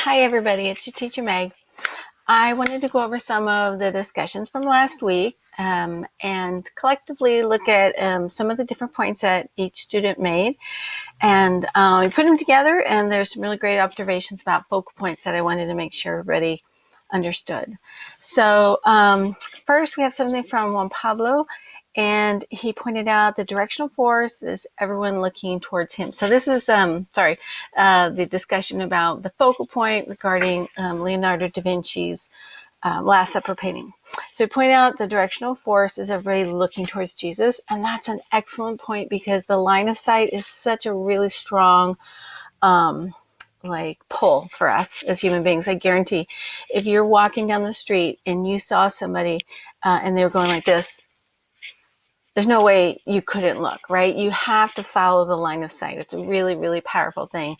Hi everybody, it's your teacher Meg. I wanted to go over some of the discussions from last week and collectively look at some of the different points that each student made. And we put them together, and there's some really great observations about focal points that I wanted to make sure everybody understood. So first we have something from Juan Pablo, and he pointed out the directional force is everyone looking towards him. So this is, the discussion about the focal point regarding Leonardo da Vinci's Last Supper painting. So he pointed out the directional force is everybody looking towards Jesus, and that's an excellent point because the line of sight is such a really strong pull for us as human beings. I guarantee if you're walking down the street and you saw somebody and they were going like this, there's no way you couldn't look, right? You have to follow the line of sight. It's a really, really powerful thing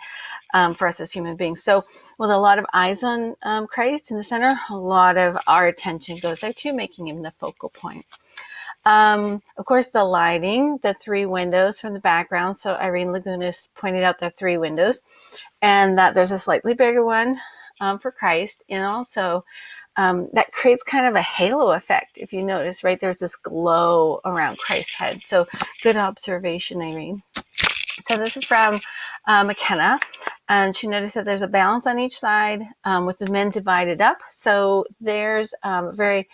for us as human beings. So with a lot of eyes on Christ in the center, a lot of our attention goes there too, making him the focal point. Of course, the lighting, the three windows from the background. So Irene Lagunas pointed out the three windows, and that there's a slightly bigger one for Christ, and also that creates kind of a halo effect. If you notice, right, there's this glow around Christ's head. So good observation, Irene. So this is from McKenna, and she noticed that there's a balance on each side with the men divided up. So there's a very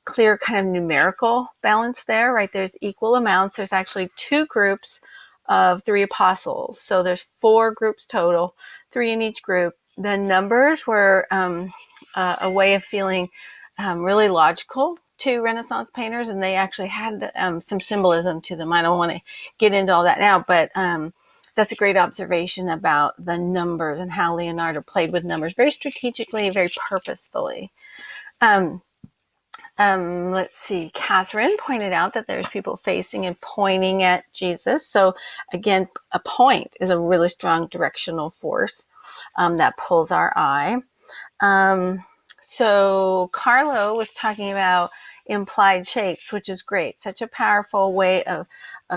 clear kind of numerical balance there, right? There's equal amounts. There's actually two groups of three apostles. So there's four groups total, three in each group. The numbers were a way of feeling really logical to Renaissance painters, and they actually had some symbolism to them. I don't want to get into all that now, but that's a great observation about the numbers and how Leonardo played with numbers very strategically, very purposefully. Let's see, Catherine pointed out that there's people facing and pointing at Jesus. So again, a point is a really strong directional force that pulls our eye. So Carlo was talking about implied shapes, which is great. Such a powerful way of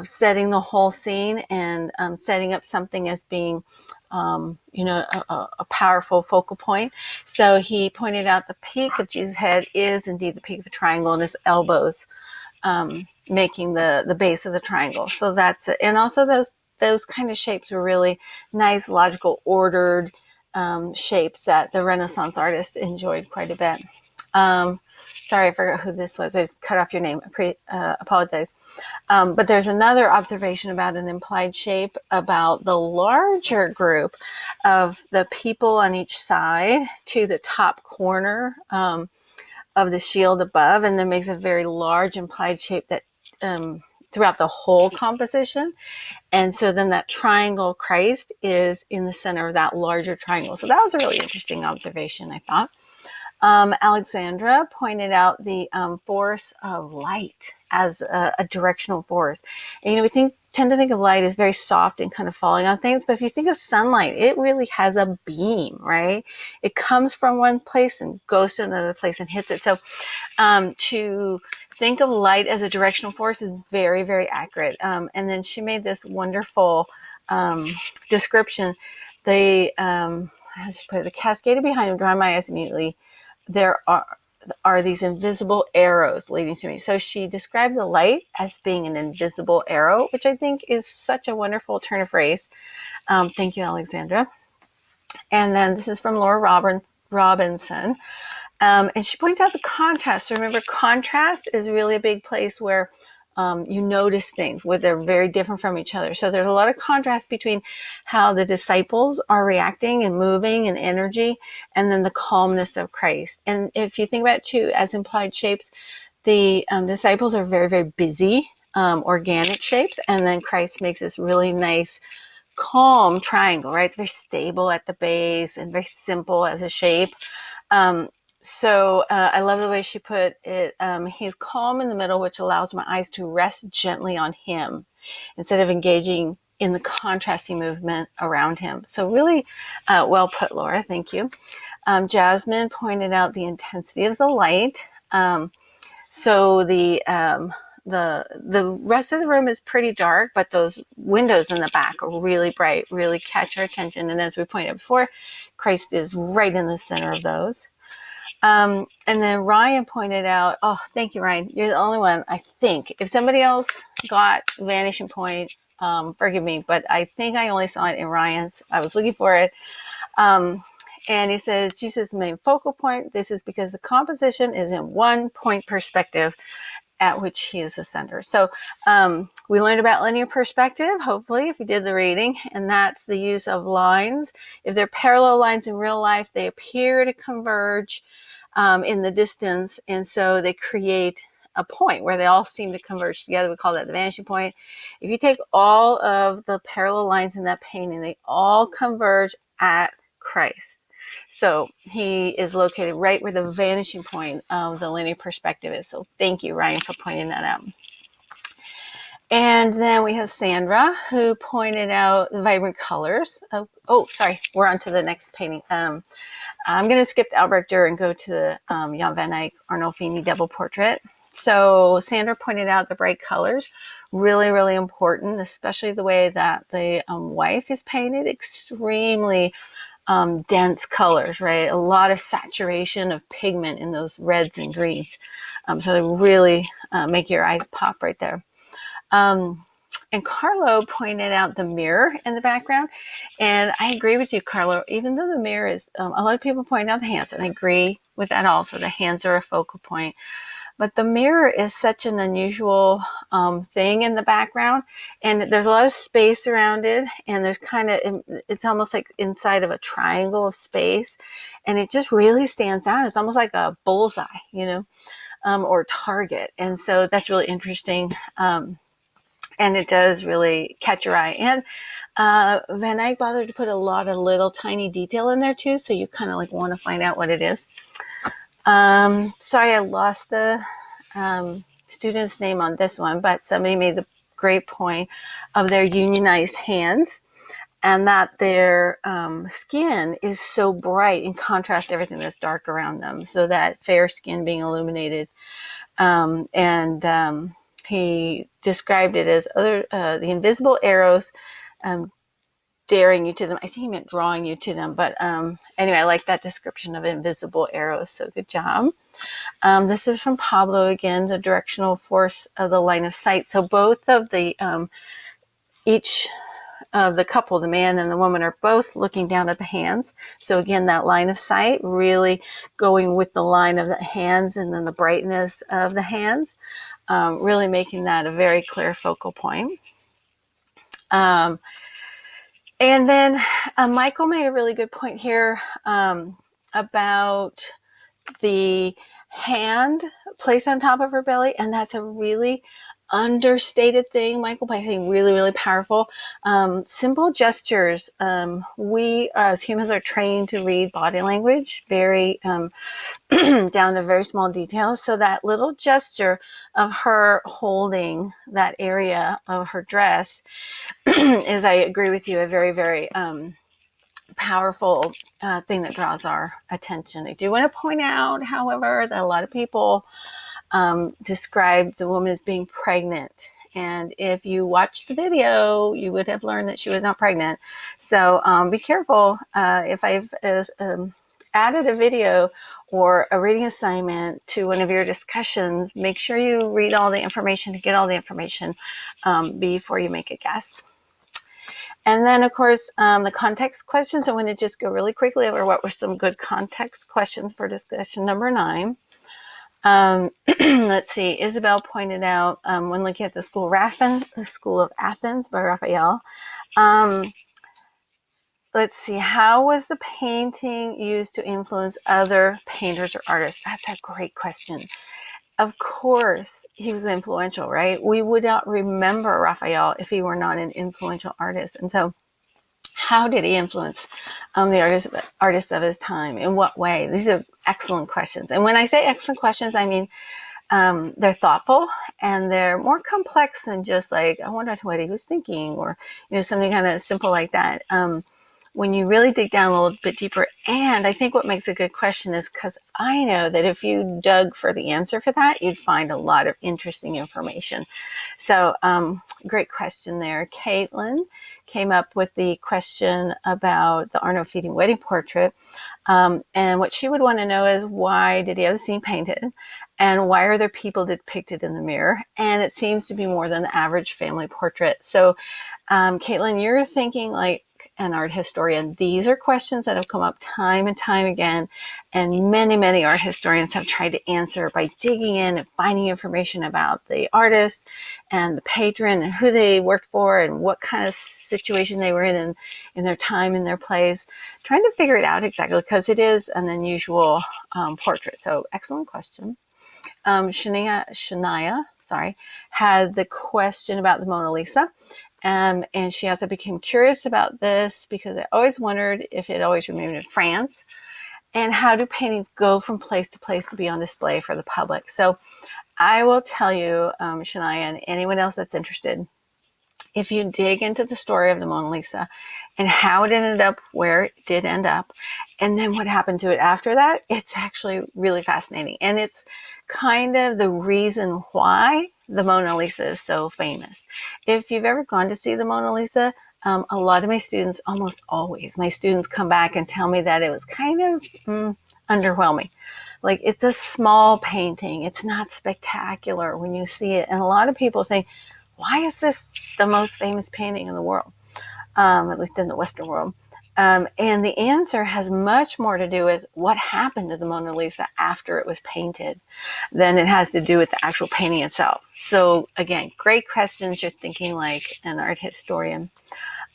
setting the whole scene and setting up something as being, a powerful focal point. So he pointed out the peak of Jesus' head is indeed the peak of the triangle, and his elbows making the base of the triangle. So that's it. And also those kind of shapes were really nice, logical, ordered shapes that the Renaissance artist enjoyed quite a bit. Sorry, I forgot who this was. I cut off your name. Apologize. But there's another observation about an implied shape about the larger group of the people on each side to the top corner of the shield above, and that makes a very large implied shape that throughout the whole composition. And so then that triangle Christ is in the center of that larger triangle. So that was a really interesting observation, I thought. Alexandra pointed out the force of light as a directional force. And, we tend to think of light as very soft and kind of falling on things. But if you think of sunlight, it really has a beam, right? It comes from one place and goes to another place and hits it. So to think of light as a directional force is very, very accurate. And then she made this wonderful description. I just put the cascade behind him, drawing my eyes immediately. There are these invisible arrows leading to me. So she described the light as being an invisible arrow, which I think is such a wonderful turn of phrase. Thank you, Alexandra. And then this is from Laura Robinson. And she points out the contrast. So remember, contrast is really a big place where you notice things where they're very different from each other. So there's a lot of contrast between how the disciples are reacting and moving and energy, and then the calmness of Christ. And if you think about it too, as implied shapes, the disciples are very, very busy, organic shapes. And then Christ makes this really nice, calm triangle, right? It's very stable at the base and very simple as a shape. So I love the way she put it. He's calm in the middle, which allows my eyes to rest gently on him instead of engaging in the contrasting movement around him. So really well put, Laura. Thank you. Jasmine pointed out the intensity of the light. So the the rest of the room is pretty dark, but those windows in the back are really bright, really catch our attention. And as we pointed out before, Christ is right in the center of those. And then Ryan pointed out, oh, thank you, Ryan. You're the only one, I think. If somebody else got Vanishing Point, forgive me, but I think I only saw it in Ryan's. I was looking for it. And he says, Jesus' main focal point. This is because the composition is in one point perspective at which he is the center. So we learned about linear perspective, hopefully, if we did the reading, and that's the use of lines. If they're parallel lines in real life, they appear to converge in the distance, and so they create a point where they all seem to converge together. We call that the vanishing point. If you take all of the parallel lines in that painting, they all converge at Christ. So he is located right where the vanishing point of the linear perspective is. So thank you, Ryan, for pointing that out. And then we have Sandra, who pointed out the vibrant colors. Sorry, we're on to the next painting. I'm going to skip the Albrecht Dürer and go to the Jan van Eyck Arnolfini Devil Portrait. So Sandra pointed out the bright colors, really, really important, especially the way that the wife is painted, extremely dense colors, right? A lot of saturation of pigment in those reds and greens. So they really make your eyes pop right there. And Carlo pointed out the mirror in the background. And I agree with you, Carlo, even though the mirror is, a lot of people point out the hands, and I agree with that also. The hands are a focal point. But the mirror is such an unusual thing in the background, and there's a lot of space around it, and there's it's almost like inside of a triangle of space, and it just really stands out. It's almost like a bullseye, or target, and so that's really interesting, and it does really catch your eye. And Van Eyck bothered to put a lot of little tiny detail in there too, so you kind of like want to find out what it is. Sorry, I lost the student's name on this one, but somebody made the great point of their unionized hands, and that their skin is so bright in contrast to everything that's dark around them, so that fair skin being illuminated. He described it as the invisible arrows daring you to them. I think he meant drawing you to them. But anyway, I like that description of invisible arrows. So good job. This is from Pablo again, the directional force of the line of sight. So both of the, each of the couple, the man and the woman, are both looking down at the hands. So again, that line of sight really going with the line of the hands and then the brightness of the hands, really making that a very clear focal point. And then Michael made a really good point here about the hand placed on top of her belly. And that's a really understated thing, Michael, but I think really, really powerful. Simple gestures. We as humans are trained to read body language very down to very small details. So that little gesture of her holding that area of her dress is, I agree with you, a very, very powerful thing that draws our attention. I do want to point out, however, that a lot of people describe the woman as being pregnant. And if you watched the video, you would have learned that she was not pregnant. So be careful. If I've added a video or a reading assignment to one of your discussions, make sure you read all the information to get all the information before you make a guess. And then, of course, the context questions. I want to just go really quickly over what were some good context questions for discussion number 9. Let's see. Isabel pointed out when looking at the School of Athens by Raphael. Let's see. How was the painting used to influence other painters or artists? That's a great question. Of course, he was influential, right? We would not remember Raphael if he were not an influential artist. And so how did he influence the artists of his time? In what way? These are excellent questions. And when I say excellent questions, I mean they're thoughtful and they're more complex than just like, I wonder what he was thinking, or something kind of simple like that. when you really dig down a little bit deeper, and I think what makes a good question is because I know that if you dug for the answer for that, you'd find a lot of interesting information. So great question there. Caitlin came up with the question about the Arno feeding wedding portrait. And what she would want to know is, why did he have the scene painted? And why are there people depicted in the mirror? And it seems to be more than the average family portrait. So, Caitlin, you're thinking like an art historian. These are questions that have come up time and time again. And many, many art historians have tried to answer by digging in and finding information about the artist and the patron and who they worked for and what kind of situation they were in their time, in their place, trying to figure it out exactly, because it is an unusual portrait. So excellent question. Shania, had the question about the Mona Lisa. And she also became curious about this because I always wondered if it always remained in France, and how do paintings go from place to place to be on display for the public. So I will tell you, Shania, and anyone else that's interested, if you dig into the story of the Mona Lisa and how it ended up where it did end up, and then what happened to it after that, it's actually really fascinating. And it's kind of the reason why the Mona Lisa is so famous. If you've ever gone to see the Mona Lisa, a lot of my students, almost always, my students come back and tell me that it was kind of underwhelming. Like, it's a small painting. It's not spectacular when you see it. And a lot of people think, why is this the most famous painting in the world, at least in the Western world? And the answer has much more to do with what happened to the Mona Lisa after it was painted than it has to do with the actual painting itself. So again, great questions. You're thinking like an art historian.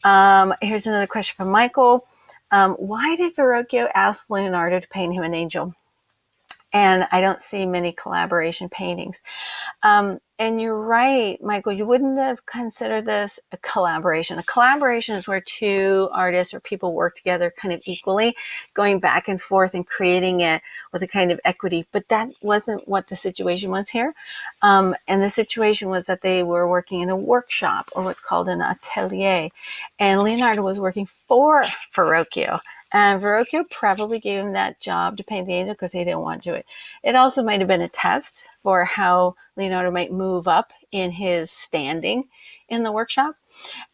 Here's another question from Michael. Why did Verrocchio ask Leonardo to paint him an angel? And I don't see many collaboration paintings. And you're right, Michael, you wouldn't have considered this a collaboration. A collaboration is where two artists or people work together kind of equally, going back and forth and creating it with a kind of equity. But that wasn't what the situation was here. And the situation was that they were working in a workshop, or what's called an atelier. And Leonardo was working for Verrocchio. And Verrocchio probably gave him that job to paint the angel because he didn't want to do it. It also might have been a test for how Leonardo might move up in his standing in the workshop.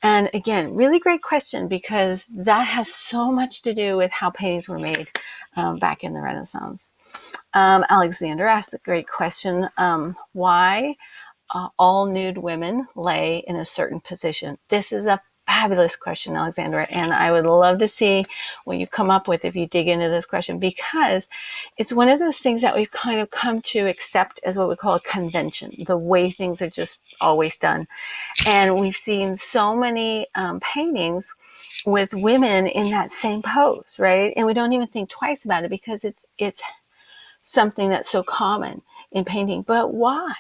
And again, really great question, because that has so much to do with how paintings were made back in the Renaissance. Alexander asked a great question. Why all nude women lay in a certain position? This is a fabulous question, Alexandra, and I would love to see what you come up with if you dig into this question, because it's one of those things that we've kind of come to accept as what we call a convention, the way things are just always done. And we've seen so many paintings with women in that same pose, right? And we don't even think twice about it because it's something that's so common in painting. But why?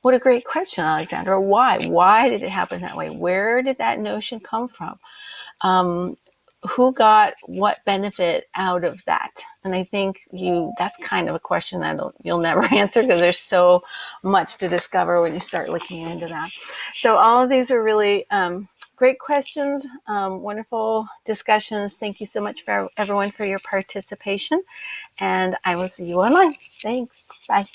What a great question, Alexandra. Why? Why did it happen that way? Where did that notion come from? Who got what benefit out of that? And I think that's kind of a question that you'll never answer, because there's so much to discover when you start looking into that. So all of these are really great questions, wonderful discussions. Thank you so much for everyone for your participation, and I will see you online. Thanks. Bye.